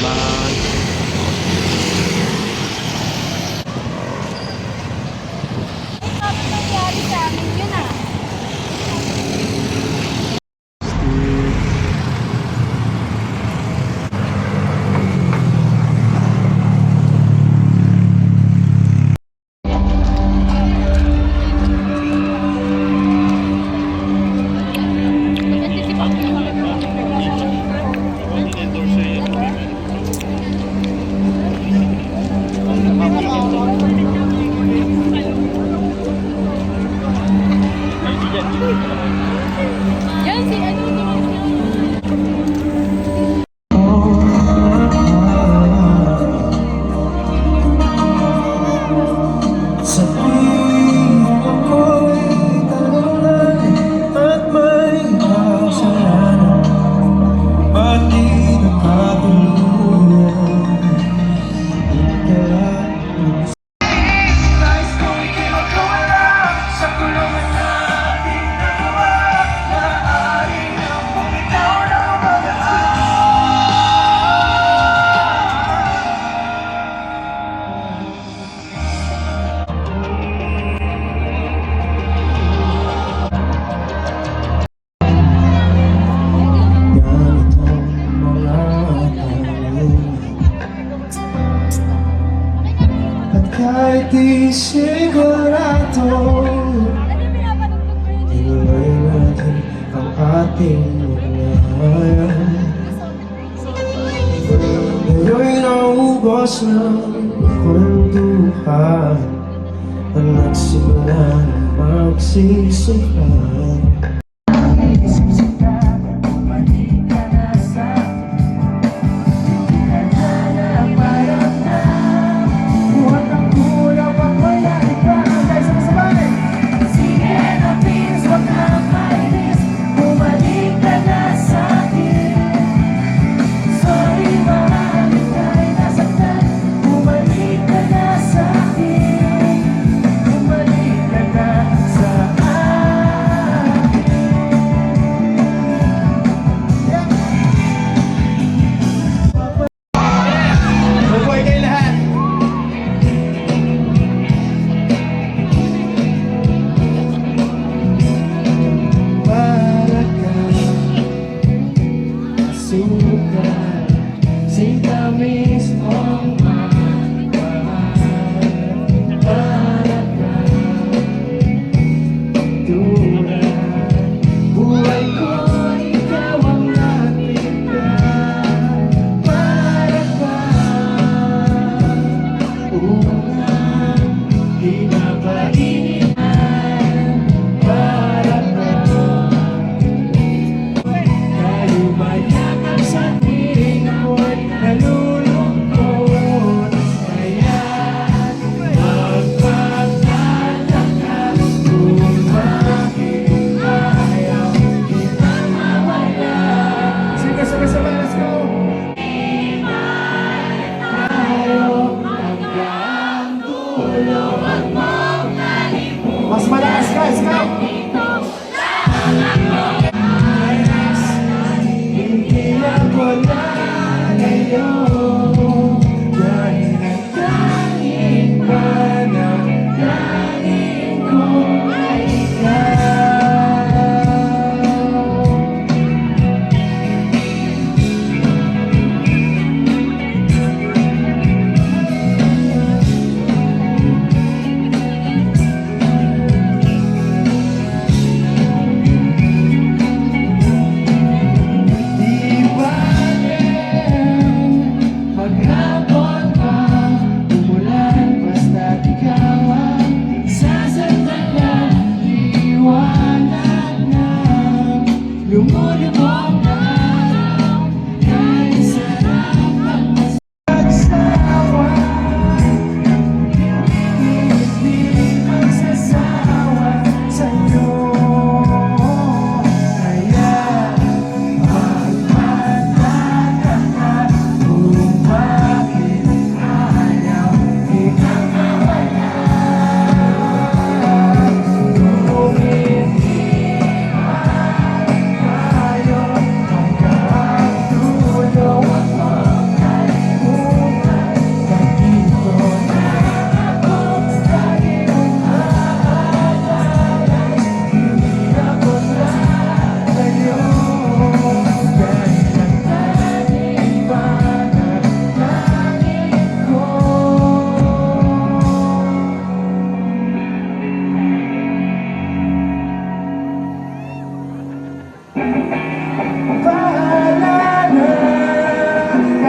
naman. Ano nangyari sa amin yun ah? Yan si ano Sabihin ako'y talunan at may kasalanan, ba't di nakatuluyan? Nais kong ikinagawala sa kulungan na di nagawa. Maaari na bumitaw ng magaan. Kahit di sigurado, inuwi natin ang ating ugnayan. Ngayon'y naubos ng kwentuhan at nagsimula ng magsisihan.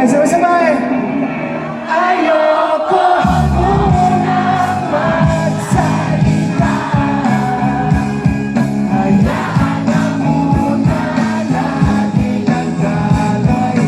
Okay, sabay-sabay. Ayoko munang magsalita. Hayaan na muna natin ang galay.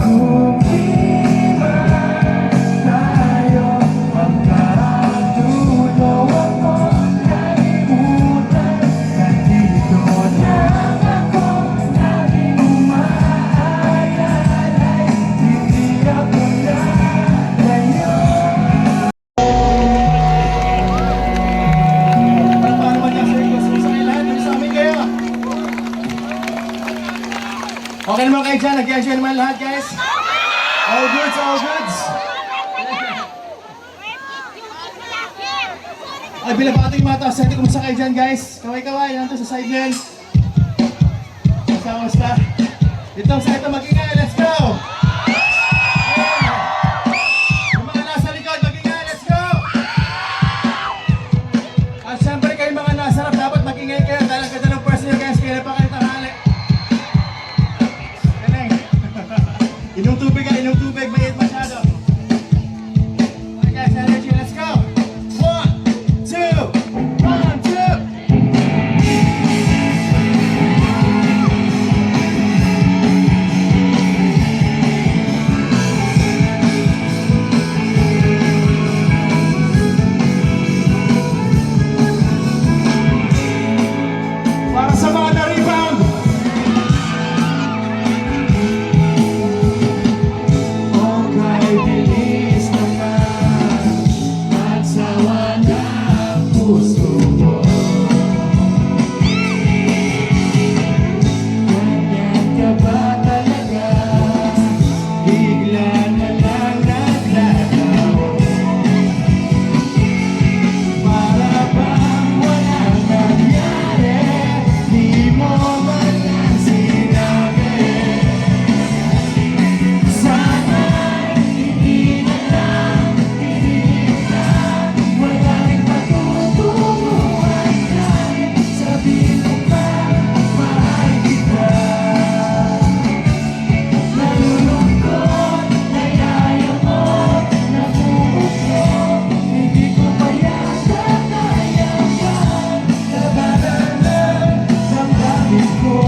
Kung di man tayo magkatulo, huwag mong kalimutan. Nandito lang ako, laging umaalalay. Hindi ako lalayo. Paano ba niya, sir? Gusto sa kayo lahat? Sa amin kayo. Okay naman kayo dyan, nag-enjoy naman lahat, guys. All goods, all goods. Ay, binabati yung mga taas. Sente, kumusta kayo dyan, guys? Kaway-kaway, nandito sa side lane. Kamusta? Dito sa ito, mag-ingay, let's go! Yung mga nasa likod, mag-ingay, let's go! At syempre kayo mga nasa harap, dapat mag-ingay kayo dahil ang ganda ng pwesto nyo, guys. Kaya pa kayo tanghali. Inom tubig, mainit masyado. Okay guys, energy, let's go! 1, 2, 1, 2! Para sa mga na-rebound! Okay, bilis naman, magsawa na ang puso mo. Ganyan ka ba talaga? Bigla na lang naglalaw. Para bang walang nangyari, di mo man lang sinabi. Sana'y hindi na lang tinignan, walang patutunguhan kahit sabihin mo pa, mahal kita. Nalulungkot, nayayakot, nabubuklod, hindi ko pa yata nayaman, labanan ng damdamin ko.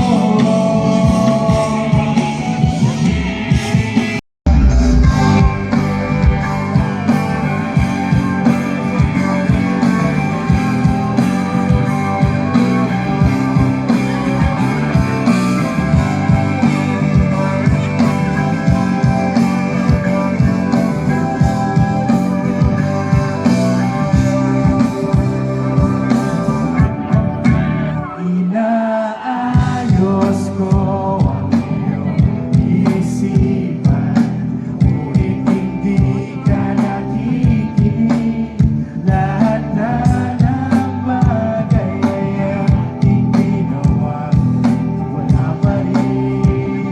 Inaayos ko ang iyong isipan, ngunit hindi ka nakikinig. Lahat na ng bagay ay aking ginawa, wala pa rin.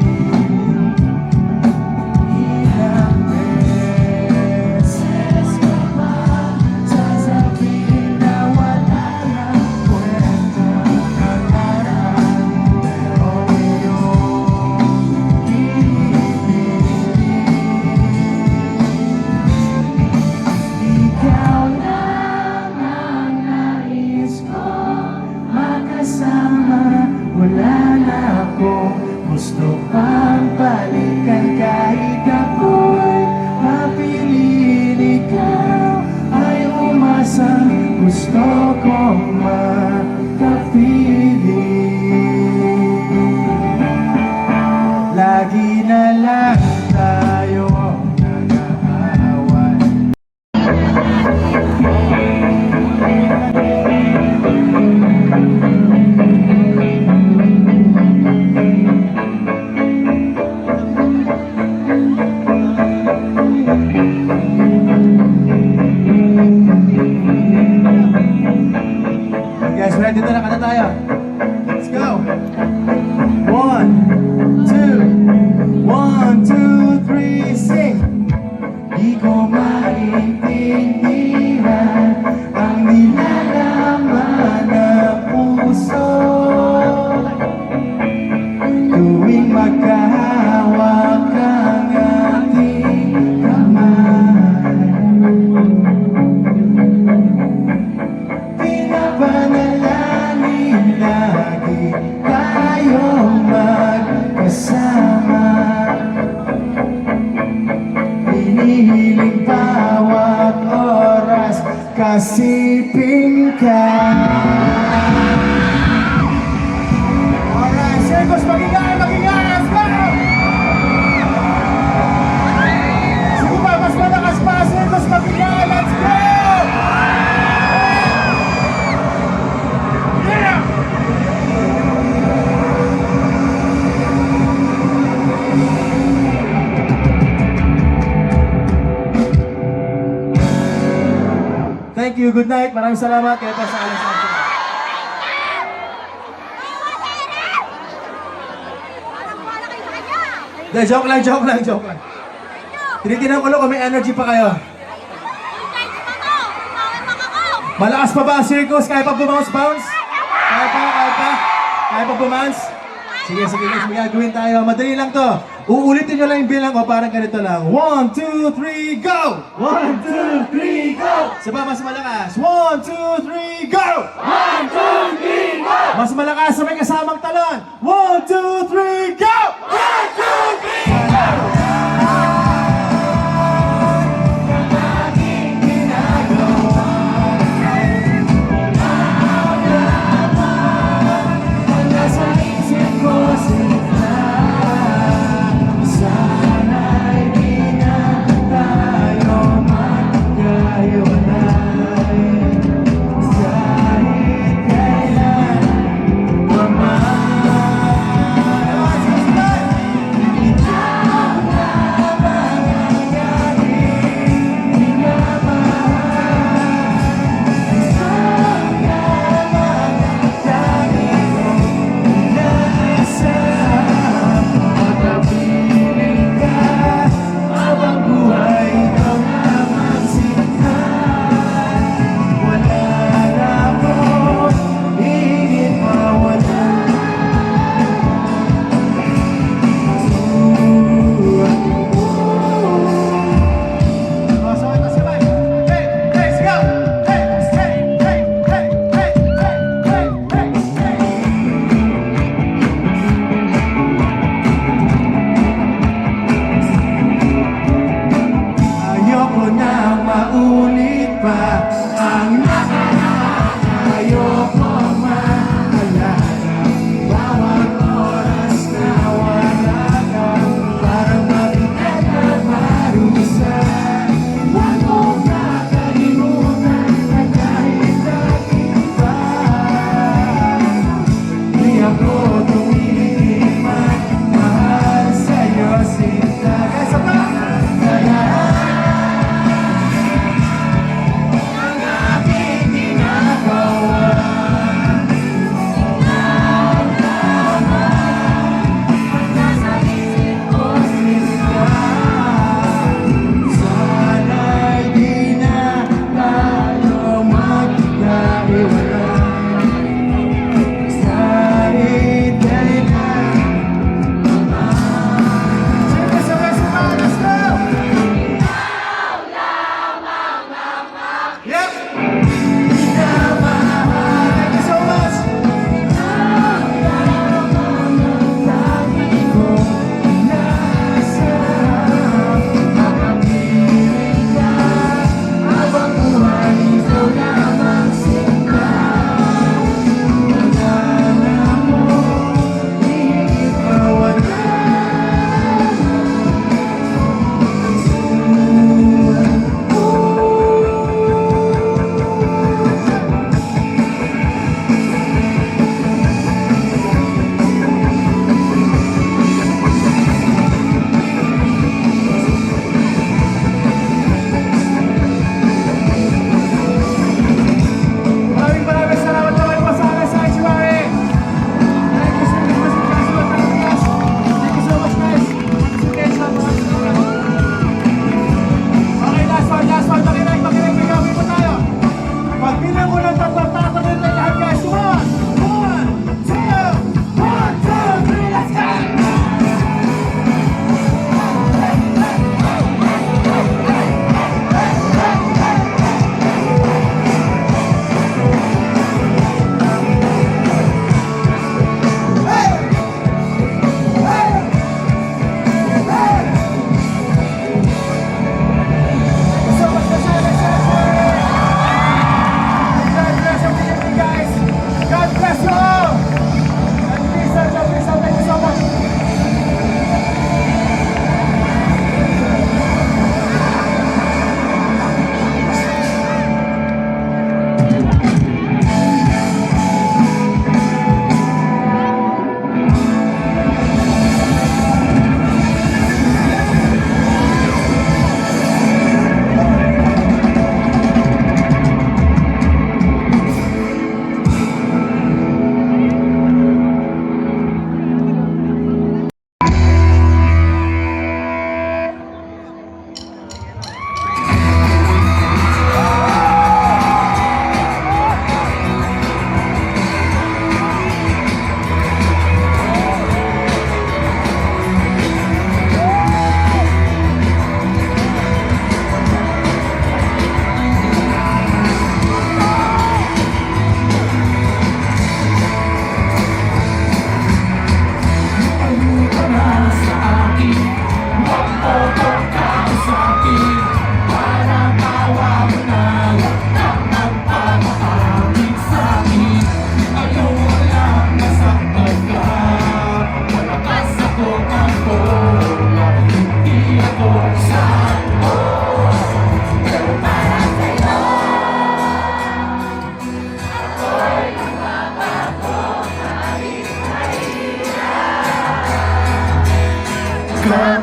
Ilang beses ka pa sasabihin na wala nang kwenta ang nakaraan, pero iyong ikaw lang ang nais ko makasama. Wala na akong gusto pang balikan kahit ako'y mapiliin. Ikaw ay umasang gusto kong makapiling. Lagi na lang tayo nag-aaway. tayong magkasama. Hinihiling bawat oras kasiping ka. Alright, Circus, magigay, let's go! Sige pa, mas malakas pa, Circus, magigay, let's go! Yeah! Thank you, good night, maraming salamat kayo pa sa alas natin. De, joke lang. Tinitingnan ko lang kung may energy pa kayo. Malakas pa ba ang circus? Kaya pa bumounce? Kaya pa bumounce? Sige, guys, may gagawin tayo. Madali lang to. Uulitin nyo lang yung bilang ko, parang ganito lang. 1, 2, 3, go! 1, 2, 3, go! Saba, mas malakas. 1, 2, 3, go! 1, 2, 3, go! Mas malakas sa may kasamang talon. 1, 2, 3, go! 1, 2, 3, go!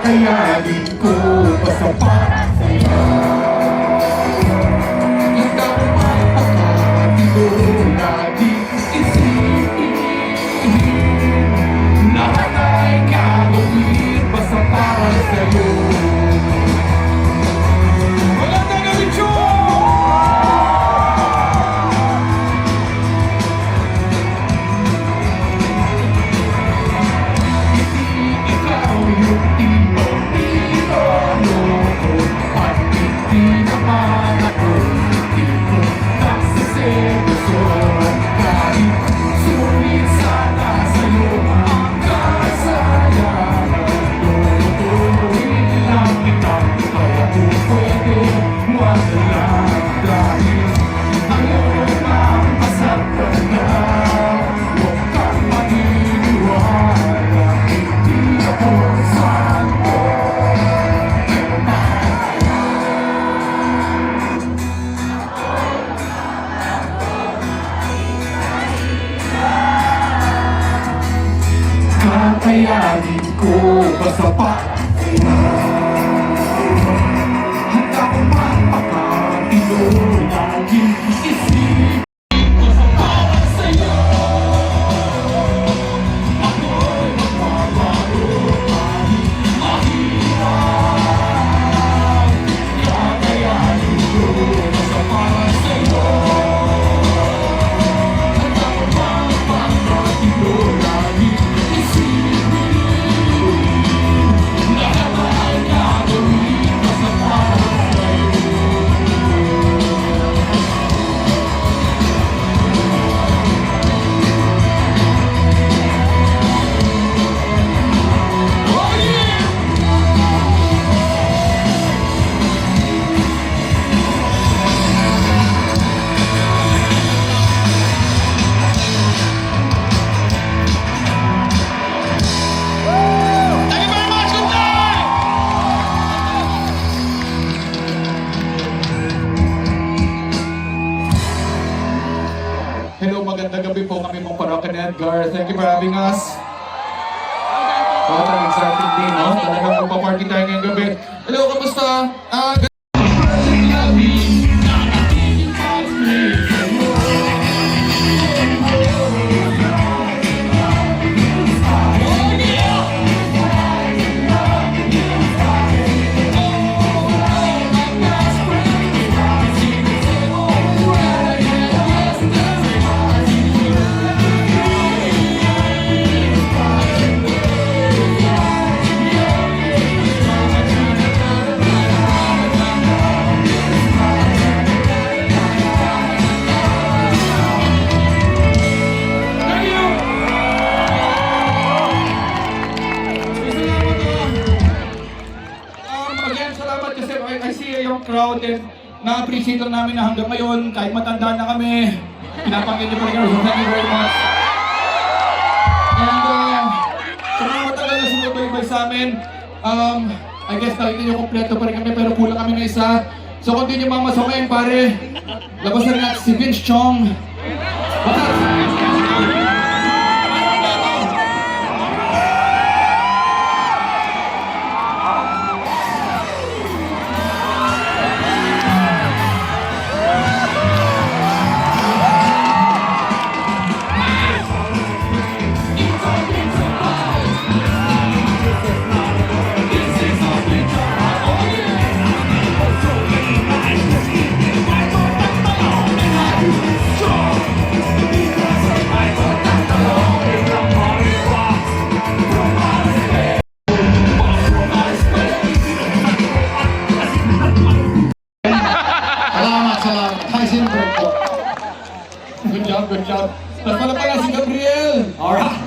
Kakayanin ko pa sapat sa'yo. Ikaw ay pakatilo, laging isipin. Lahat ay gagawin basta para sa'yo. Magandang gabi, Chong! Ikaw yung tiro-tiro ko at hindi naman ako tipo nagsiseryoso. Kahit sulit sana sa'yo ang kasayahan, tutuloy lang kita kaya kung pwede wag lang dahil ayaw mang masaktan na. Huwag kang maniniwala, hindi ako santo. Kakayanin ko ba sapat? Handa ko magpakatilo, laging isipin ko sa bawat sa'yo. Ako'y magbabago kahit mahirap. Kakayanin ko ba sapat sa'yo? Handa ko magpakatilo, laging isipin. Lahat ay gagawin basta para sa'yo. Oh yeah! Thank you very much, good night! Hello, magandang gabi po kami pong Parokya ni Edgar. Thank you for having us. Talagang exciting din, no? Talagang magpa-party tayo ngayong gabi. Hello, kamusta? Again, salamat kasi I see yung crowd and na-appreciate lang namin na hanggang ngayon, kahit matanda na kami, pinapakinggan niyo pa rin kami. So thank you very much. And sa mga matagal na sumubaybay sa amin, I guess nakikita niyo kompleto pa rin kami pero kulang kami na isa. So kung di niyo mamasukin, pare, labas na rin natin si Vince Chong. Good job. Tapos pala pala si Gabriel. Alright.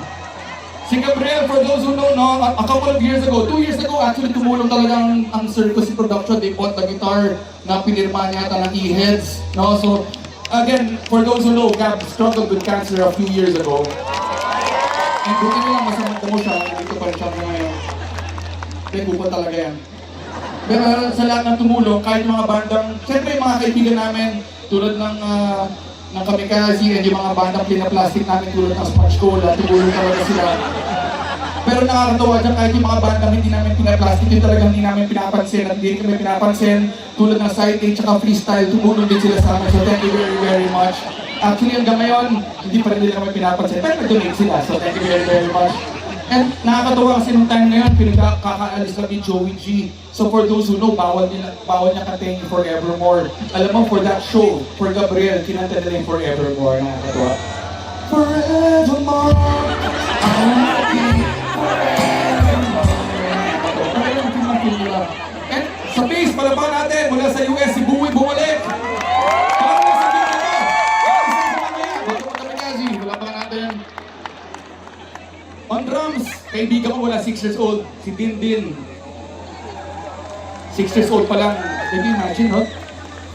Si Gabriel, for those who know, no, a couple of years ago, 2 years ago, actually tumulong talaga ang Circus Production. They bought the guitar na pinirma niya ata ng E-Heads. No? So, again, for those who know, Gab struggled with cancer a few years ago. And buti nyo lang, masamang mo siya, dito pa rin siya ngayon. Kaya buko talaga yan. Pero sa lahat ng tumulong, kahit mga bandang, syempre yung mga kaibigan namin, tulad ng Kamikaze and yung mga bandang pinaplastic namin tulad ng Smudge Cola, tumulong talaga sila. Pero nakakatawa dyan kahit yung mga bandang hindi namin pinaplastic, yung talagang hindi namin pinapansin at hindi kami pinapansin. Tulad ng side A tsaka freestyle, tumulong din sila sa amin. So thank you very, very much. Actually hanggang ngayon, hindi pa rin nila kami pinapansin. Pero nag-donate sila. So thank you very, very much. And nakakatawa kasi nung time na yun, pinagkakaalis lang ni Joey G. So for those who know, bawal niya katingin Forevermore. Alam mo, for that show, for Gabriel, kinanta nila yung Forevermore. Nakakatawa. Forevermore, I'll be and sa base, palaban natin mula sa US, si Buwi bumalik. Para sa dito na. Palaban natin. On drums, kaibigan ko mula 6 years old, si Din Din. 6 years old pa lang. Can you imagine, no?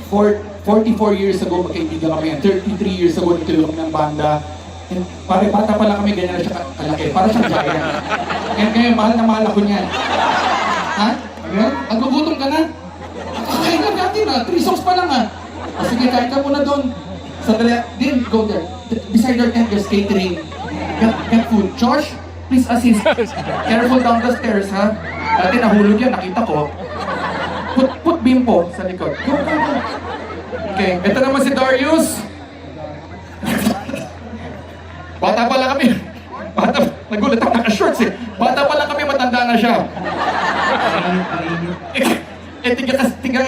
44 years ago, magkaibigan kami. 33 years ago, nagtulong kami ng banda. And pare, bata pa lang kami, ganyan na siya kalaki. Para siyang giant. And ngayon, mahal na mahal ako niyan. Ha? Ayan? Nagugutom ka na? Kakain lang natin ha. 3 songs pa lang ha. O sige, kain ka muna doon. Sandali, Din, go there. Beside your tent, there's catering. Get food. Josh, please assist. Careful down the stairs ha. Dati nahulog yan, nakita ko. Put bimpo sa likod. Go, go, go. Okay, ito naman si Darius. Bata pa lang kami. Nagulat ako, naka-shorts eh. Bata pa lang kami, matanda na siya. tiga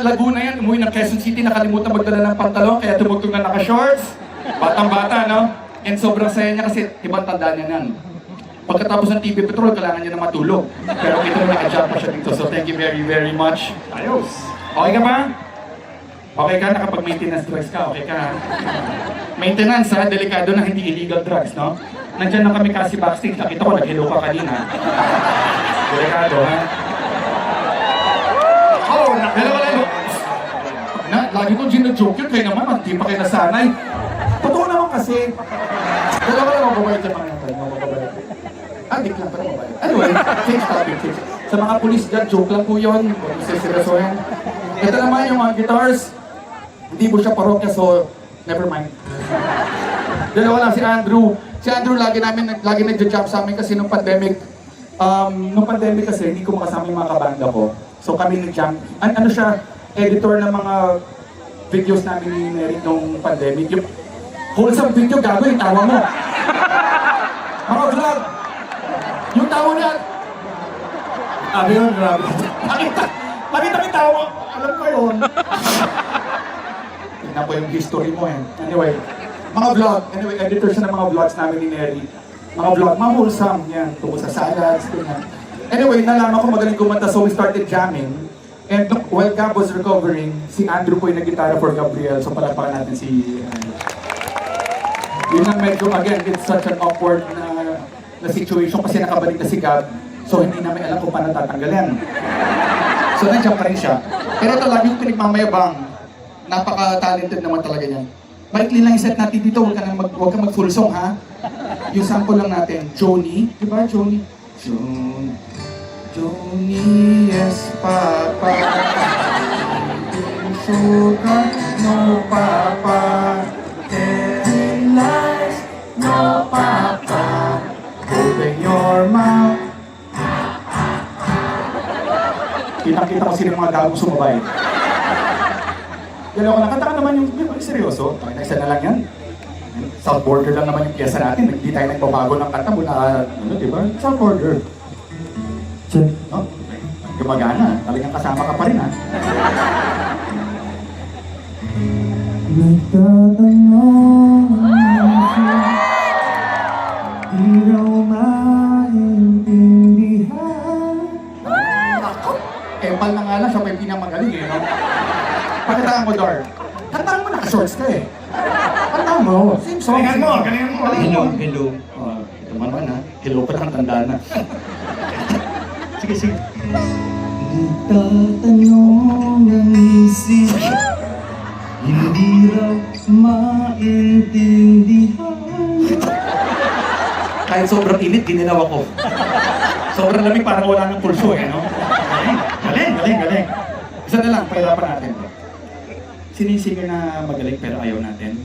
Laguna yan, umuwi ng Quezon City, nakalimutan magdala ng pantalon, kaya tumugtog na naka-shorts. Batang-bata, no? And sobrang saya niya kasi ibang tanda niya nan. Pagkatapos ng TV Patrol, kailangan niya na matulog. Pero ito na naka-jump pa siya dito. So thank you very, very much. Ayos. Okay ka ba? Okay ka, nakapag-maintenance drugs ka, okay ka. Maintenance ha, delikado na hindi illegal drugs, no? Nandiyan na kami kasi backstage, nakita ko, nag-hello ka kanina. Delikado, ha? Oh, hello, hello. Lagi ko gina-joke yun, kaya naman, hindi pa kayo nasanay. Totoo naman kasi. Dalawa lang mababait yung mga natin, mababait. Dik lang pala mababait. Anyway, change topic, change. Sa mga pulis dyan, joke lang po yun. Sisirasoyan. Ito naman yung mga guitars. Hindi mo siya parokya, so never mind. Dalawa lang si Andrew. Si Andrew lagi nagja-jump sa amin kasi nung pandemic kasi hindi ko makasama yung mga kabanda ko. So kami nag-jump. Ano siya, editor ng mga videos namin ni Mary nung pandemic. Yung wholesome video, gago yung tawa mo. Mga vlog. Yung tawa niya. Abi yun, grabe. Nakita yung tawa. Alam ko yun. Tingnan ko yung history mo eh. Anyway, mga vlog. Anyway, editor siya ng mga vlogs namin ni Neri. Mga vlog, mga wholesome. Yan, tungkol sa salads. Ganyan. Anyway, nalaman ko magaling kumanta, so we started jamming. And while Gab was recovering, si Andrew po yung nag-gitara for Gabriel. So palapakan natin si yun ang medyo, again, it's such an awkward na situation kasi nakabalik na si Gab. So hindi namin alam kung paano tatanggalin. So nandiyan pa rin siya. Pero ito lang yung pinagmamayabang. Napaka-talented naman talaga niya. Maikli lang yung set natin dito, huwag ka mag-full song ha. Yung sample lang natin, Joni. Diba Joni? Joni, yes papa. Sugar, no papa. Telling lies, no papa. Open your mouth. Kitang-kita ko sila mga gagong sumabay. Galaw ko na, kanta ka naman yung seryoso. Isa na lang yan. South Border lang naman yung pyesa natin. Hindi tayo nagbabago ng kanta mula, diba? South Border. Oh, gumagana. Talagang kasama ka pa rin, ha? Nagtatanong di raw maintindihan. Ako! Epal na nga lang, siya pa yung pinamagaling eh, no? Pakitaan mo, Dar. Kantaan mo, naka-shorts ka eh. Kantaan mo. Same song. Galingan mo, galingan mo. Hello, hello. Ito man, ha? Hello pa lang, tanda na. Sige, sige. Nagtatanong ang isip, hindi raw maintindihan. Kahit sobrang init, gininaw ako. Sobrang lamig, parang wala ng pulso eh, no? Galing, galing, galing. Isa na lang, pahirapan natin. Sino yung singer na magaling pero ayaw natin?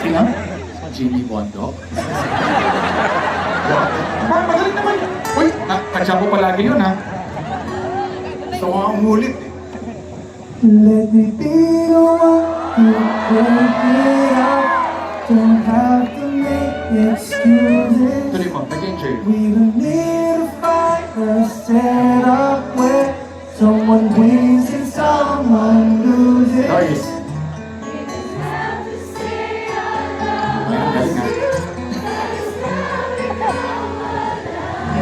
Sino? Jimmy Bondo. Magaling naman. Uy, kasya ko palagi yun ha. So, umulit eh. Let me be the one you break it up. Don't have to make excuses. Tuloy mo, nag-enjoy. We don't need to fight or set up where someone wins and someone loses. Guys.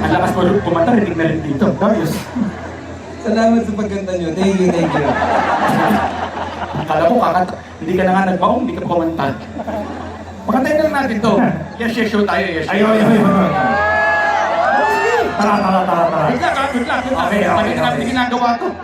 Ang lakas mo kumanta, rinig na rin dito. Darius. Salamat sa pagkanta nyo. Thank you, thank you. Akala ko kakanta. Hindi ka na nga nagbaong, hindi ka kumanta. Pakantayin na lang natin to. Yes, yes, show tayo. Yes, Ayaw. Tara. Wait lang. Okay. Bakit natin ginagawa to?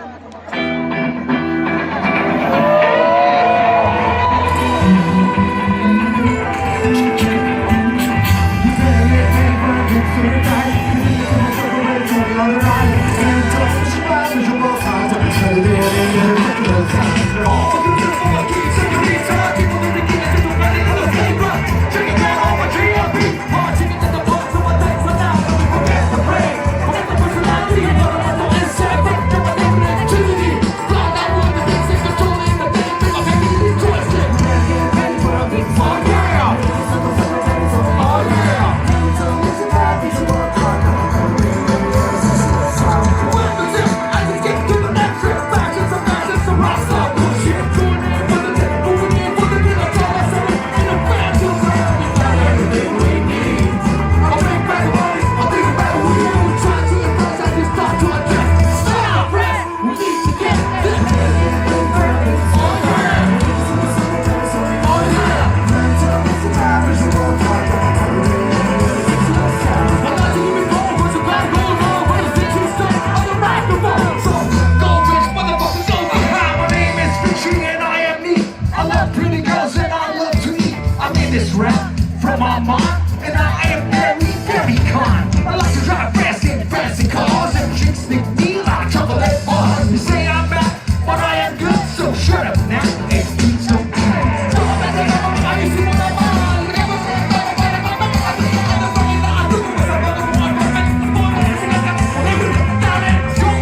This rap from my mind, and I am very, very kind. I like to drive fast in fancy cars, and chicks think me like chocolate bars. You say I'm bad, but I am good, so shut up now and eat some ass.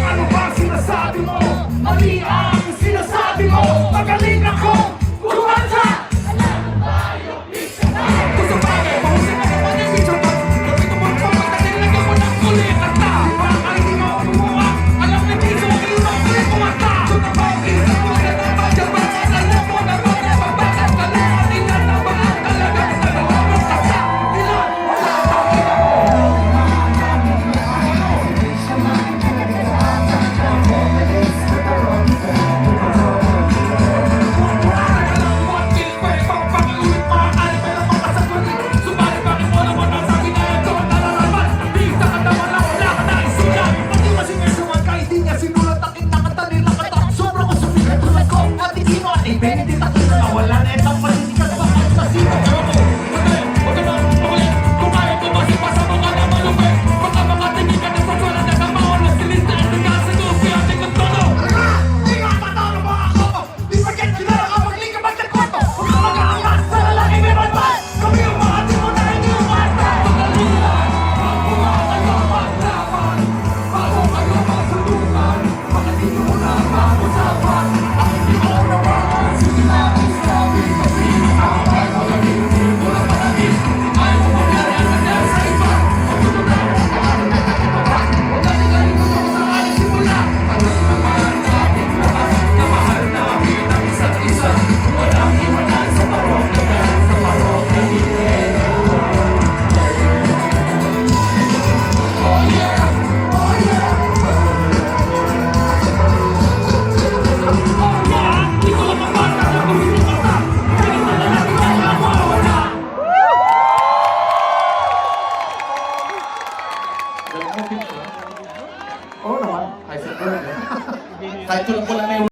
Ano ba sinasabi mo? Mali ang sinasabi mo. Magaling ako kumanta. Oo naman. Kahit tulad ko lang na yung...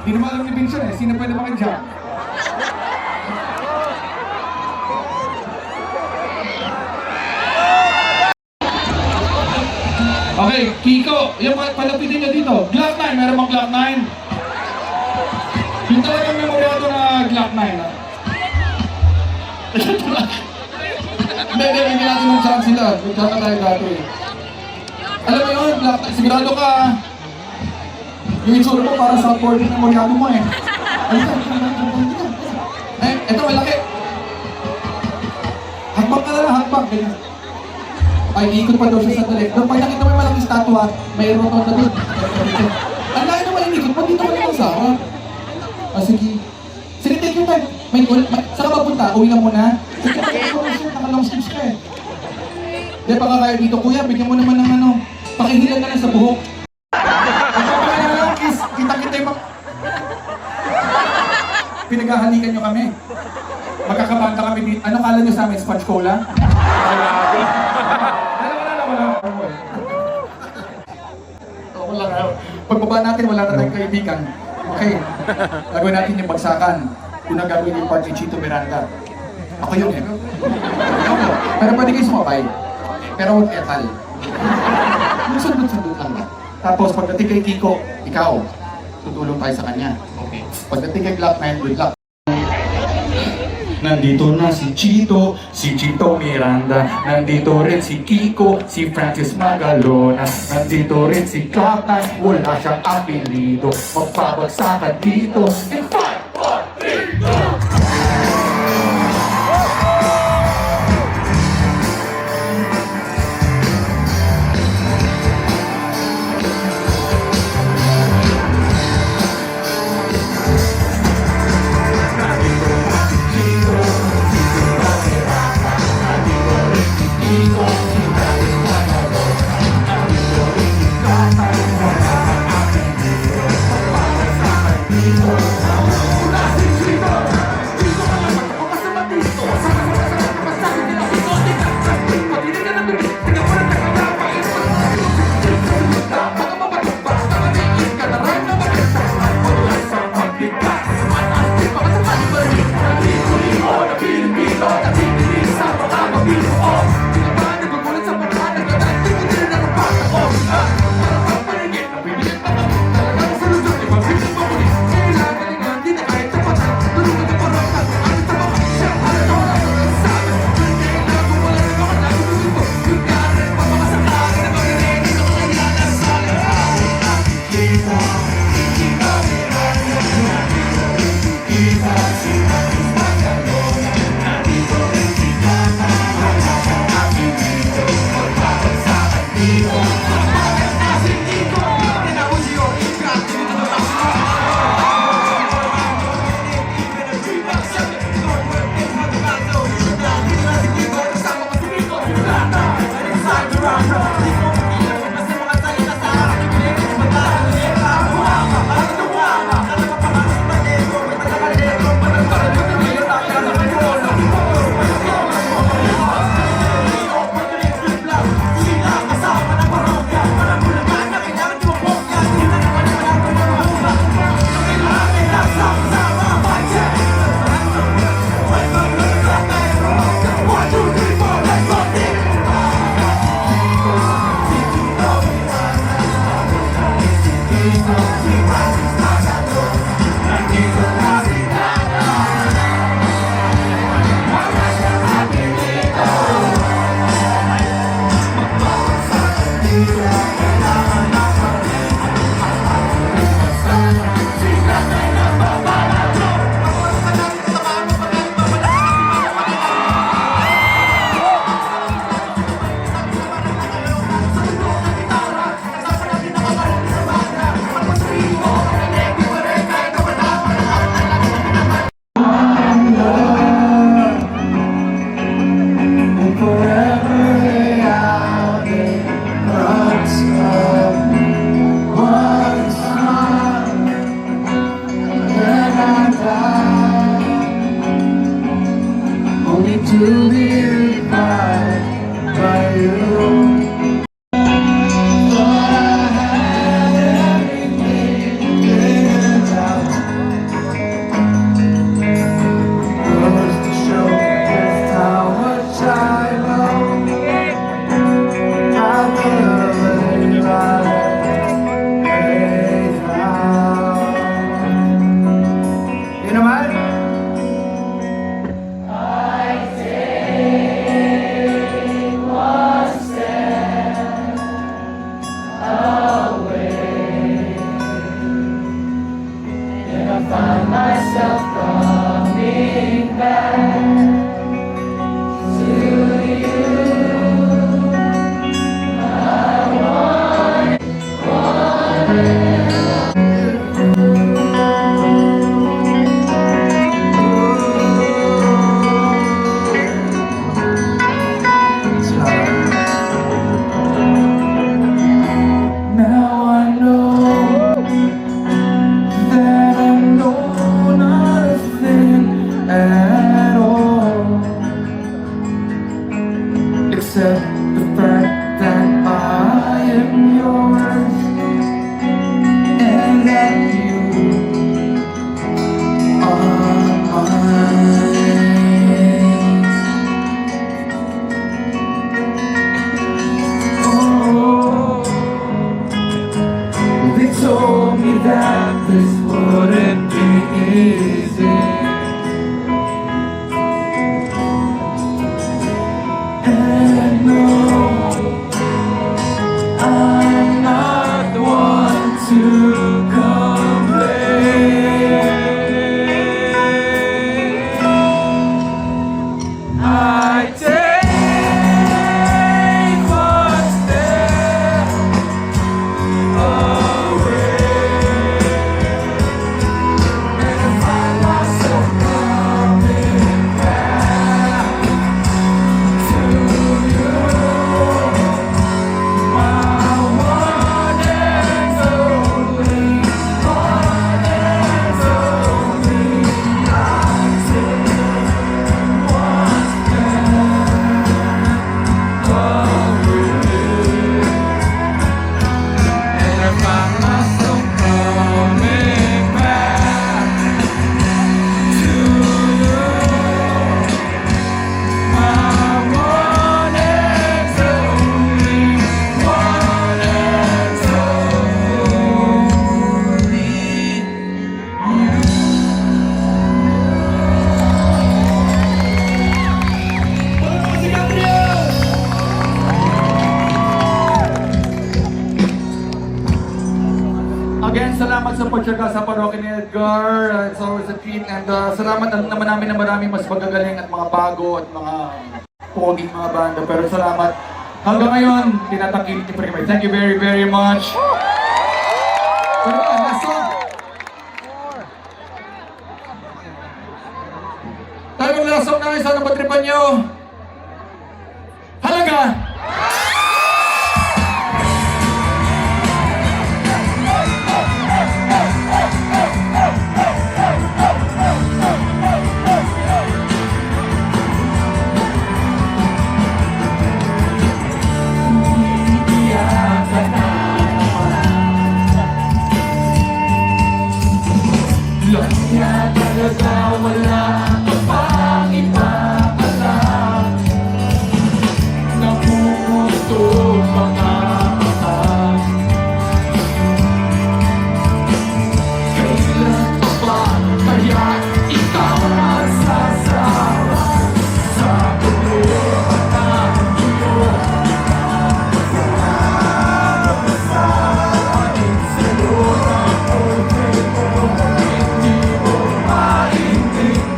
Hindi naman alam ni Vincent eh. Sino pwede makadyan? Okay, Kiko, yung palapitin niya dito. Glock 9, meron bang Glock 9? Yung talagang memoryado na Glock 9, ha? Hindi natin ng chance sila. Nagkaka tayo dati. Alam mo yun, sigurado ka. Yung itsura mo para sa board ng Moriano mo eh. Eto, malaki. Hakbang ka na lang, hakbang. Ganyan. Ay, iikot pa daw siya sa dali. Pag nakita mo yung malaking statwa, may rotonda doon. Ang layo naman yung ikot, pag dito ka naman sa harap. Sige. Sige, take your time. Saan ka papunta? Uwi ka muna? Sige, naka-long sleeves ka eh. Hindi, baka kaya dito, kuya, bigyan mo naman ng ano, pakihilan na lang sa buhok. Kita-kita yung pinaghahalikan nyo kami. Magkakabanta kami dito. Ano kala nyo sa amin? Sponge cola? Wala nga. Pagbaba natin, wala na tayong kaibigan. Okay. Gagawin natin yung bagsakan. Unang gagawin yung part ni Chito Miranda. Ako yun eh. Pero pwede kayo sumabay. Pero huwag etal. Sundot-sundot lang ba? Tapos pagdating kay Kiko, ikaw, tutulong tayo sa kanya. Okay. Pagdating kay Black Man, good luck. Nandito na si Chito Miranda. Nandito rin si Kiko, si Francis Magalona. Nandito rin si Cloud9, wala siyang apelido. Magpapagsakan dito. In 5, 4, 3, 2! to be defined by you. Thought I had everything figured out. Goes to show just how much I know. I really You know what? myself coming back to you. Now I know that I'm no nothing at all, except the fact that I am yours and that you are mine. Oh, they told me that this wouldn't be easy, and no, I'm not the one to complain. I take one step away and find myself coming back to you, my one and only, one and only. I take one step away and I find myself coming back to you, my one and only, one and Palakpakan si Gabriel! Again, salamat sa pagtsaga sa parokya ni Edgar. It's always a treat. And salamat naman namin na maraming mas magagaling at mga bago at mga poging mga banda. Pero salamat. Hanggang ngayon, tinatakil ni Premier. Thank you very, very much. Pero last song. Tayong last song namin, sana matripan nyo. Halaga! kaya talaga wala ka pang ipaalam. Namumutog mga mata. Kailan pa ba kaya ikaw masasawa sa puluhan ng iyo? Masasahin sa loob ng puso mo, hindi mo maintindihan.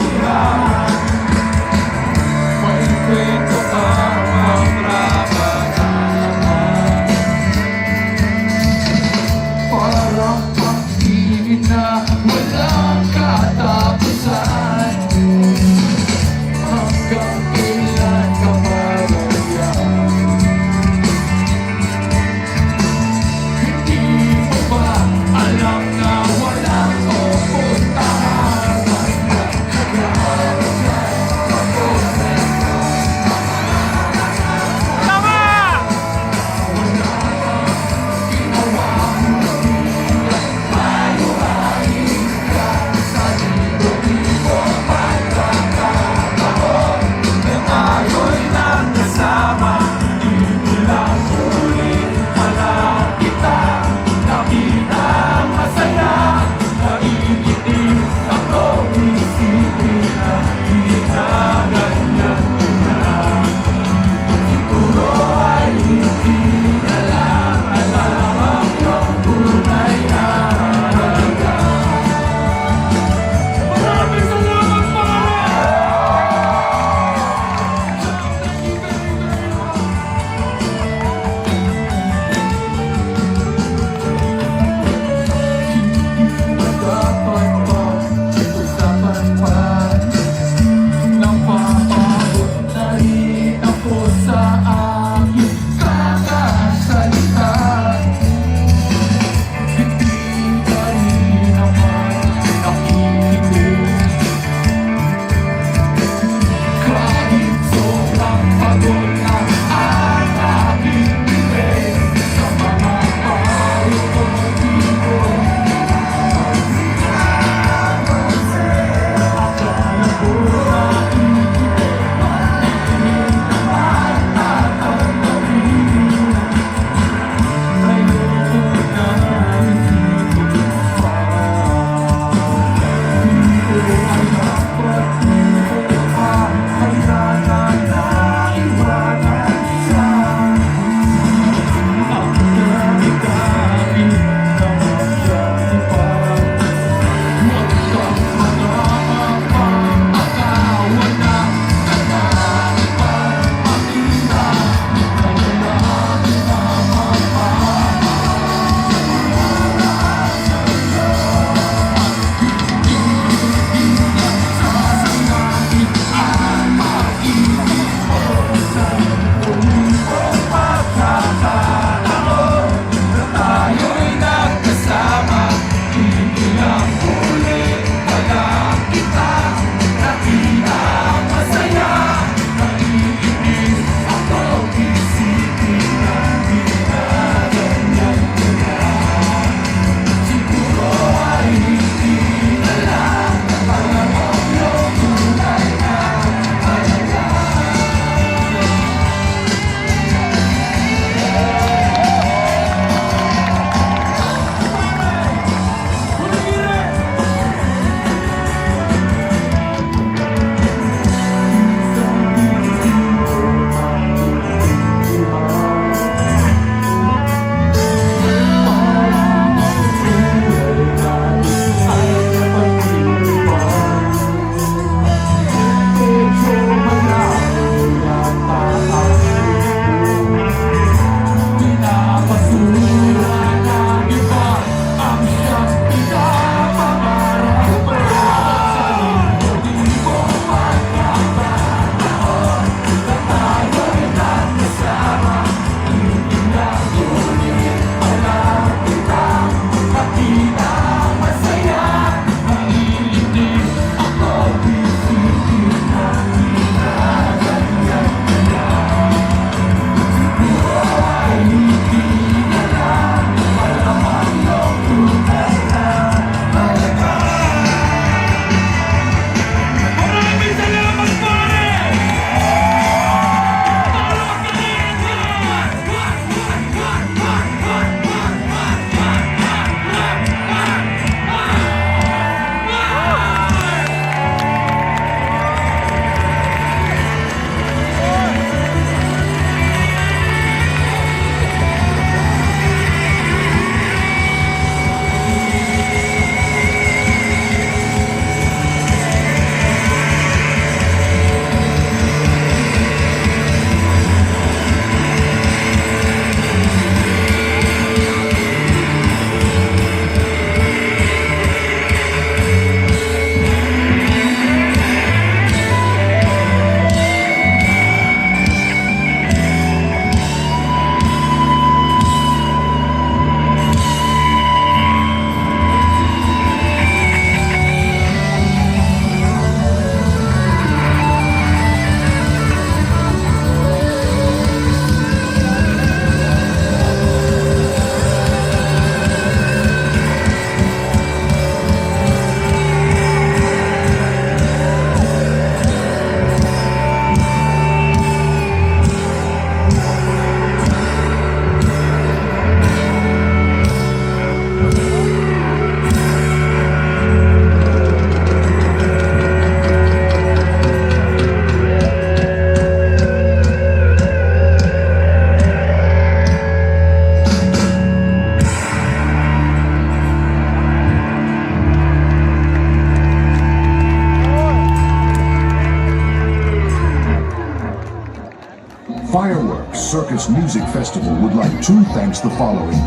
Fireworks Circus Music Festival would like to thanks the following.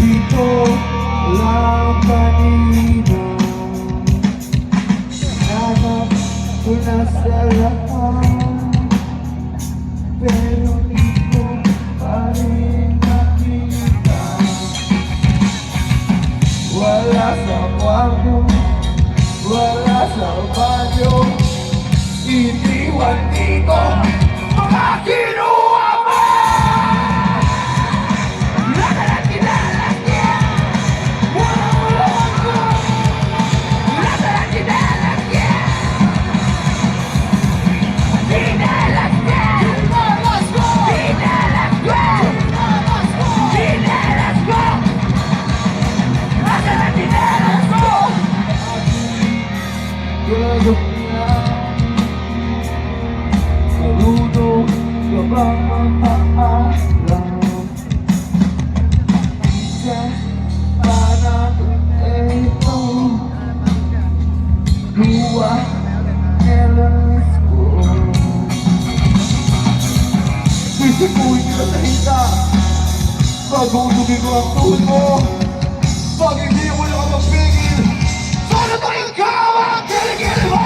Dito lang kanina hanap ko na sa lahat pero di ko pa rin nakita. Wala sa kwarto, wala sa banyo, iniwan dito mga kinuha mo. Saludo ka ba mapaalam? Minsan parang ito luwa elas ko. Sisikuin ka sa hita pag-ulugin ko ang tuhod mo. Pag hindi mo na magpigil, sana tayo ikaw ang kiligil mo!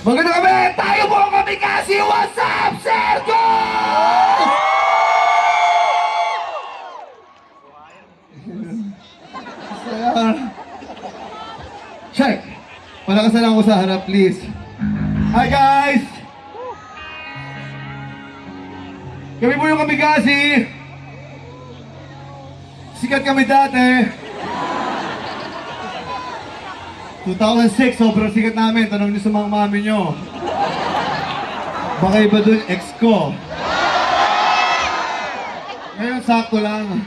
Magandang gabi! Tayo po ang kamikasi! What's up, Sergio? Check! Palakasan lang ako sa harap, please. Hi, guys! Kami po yung Kamigasi. Sikat kami dati. 2006, sobrang sikat namin. Tanong niyo sa mga mami niyo. Baka iba dun, ex ko. Ngayon, sakto lang.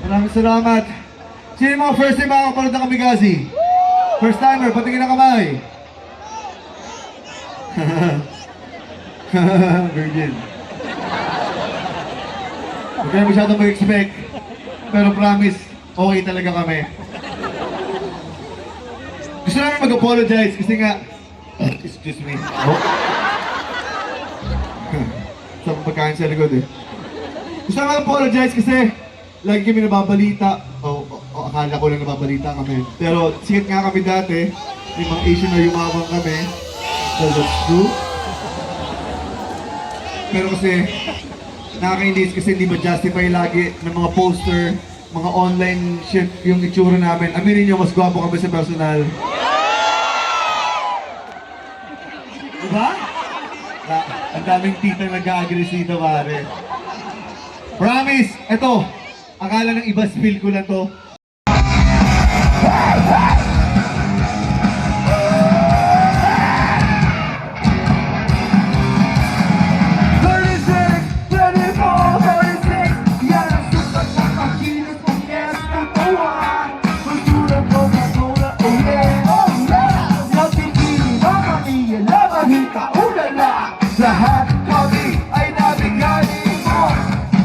Maraming salamat. Sino yung mga first time makakapanood ng Kamigasi? First timer, patingin ang kamay. Virgin. Huwag kayo masyadong mag-expect. Pero promise, okay talaga kami. Gusto namin mag-apologize kasi nga, excuse me. Oh. Sa pagkain sa likod eh. Gusto namin mag-apologize kasi lagi kami nababalita. Akala ko lang nababalita kami. Pero sikat nga kami dati. Yung mga Asian na yumabang kami. So that's true. Pero kasi nakakainis kasi hindi ma-justify lagi ng mga poster, mga online shit yung itsura namin. Aminin nyo, mas gwapo kami sa personal. Diba? Ang daming titang nag-a-agree dito, pare. Promise, eto, akala ng iba spill ko lang to. Lahat kami ay nabigani mo.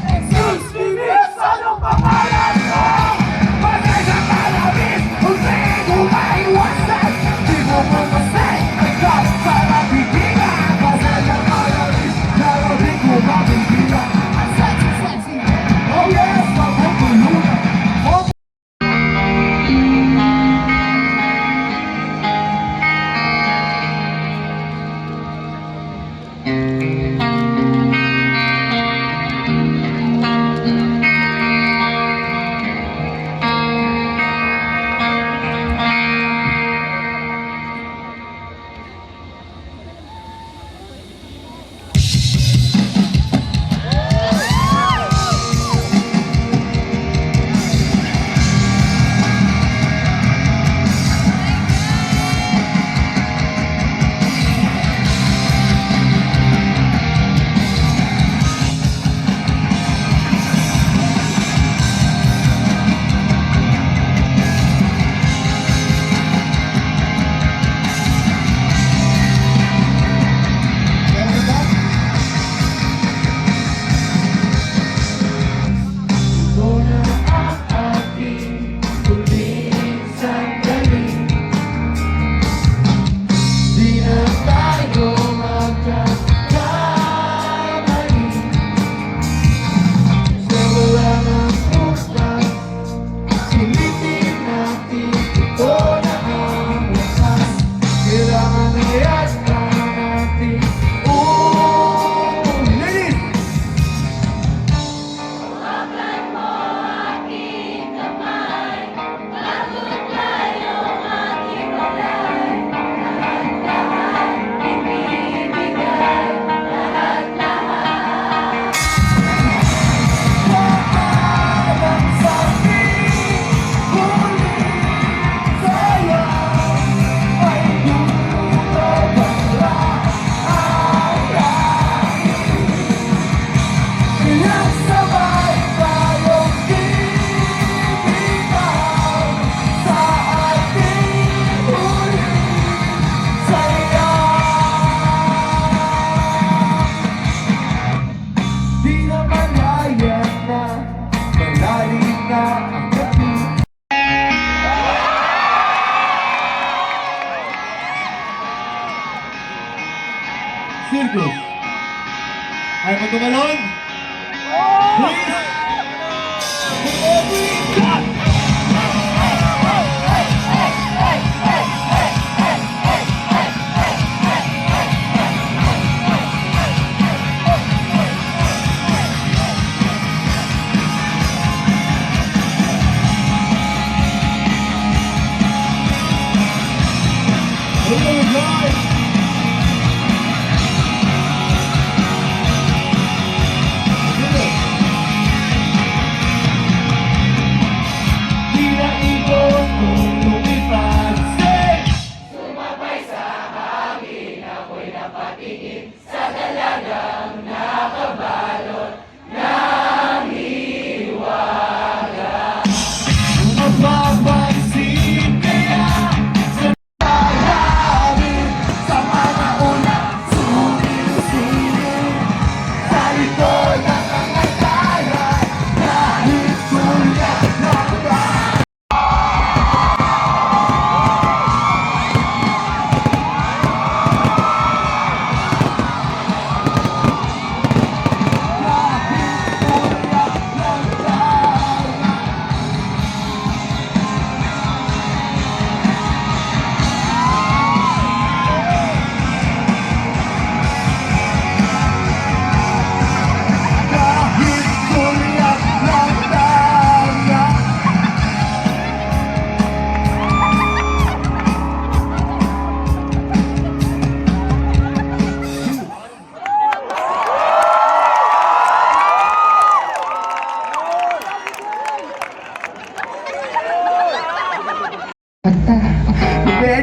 Excuse me, miss, anong pangalan mo? Patay sa cannabis, hindi ko maiwasan. Di mo mamasay, ikaw para bibigyan. Patay sa cannabis, narating ko mabibigyan. Ang sexy, sexy, oh yes, mabubulunan. Circus. Ay, pagkumalon. Please. Every cut. Oh my God.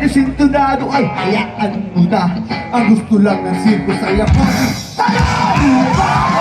sintunado ay hayaan mo na. Ang gusto lang ng sirkus ay ako. Tara!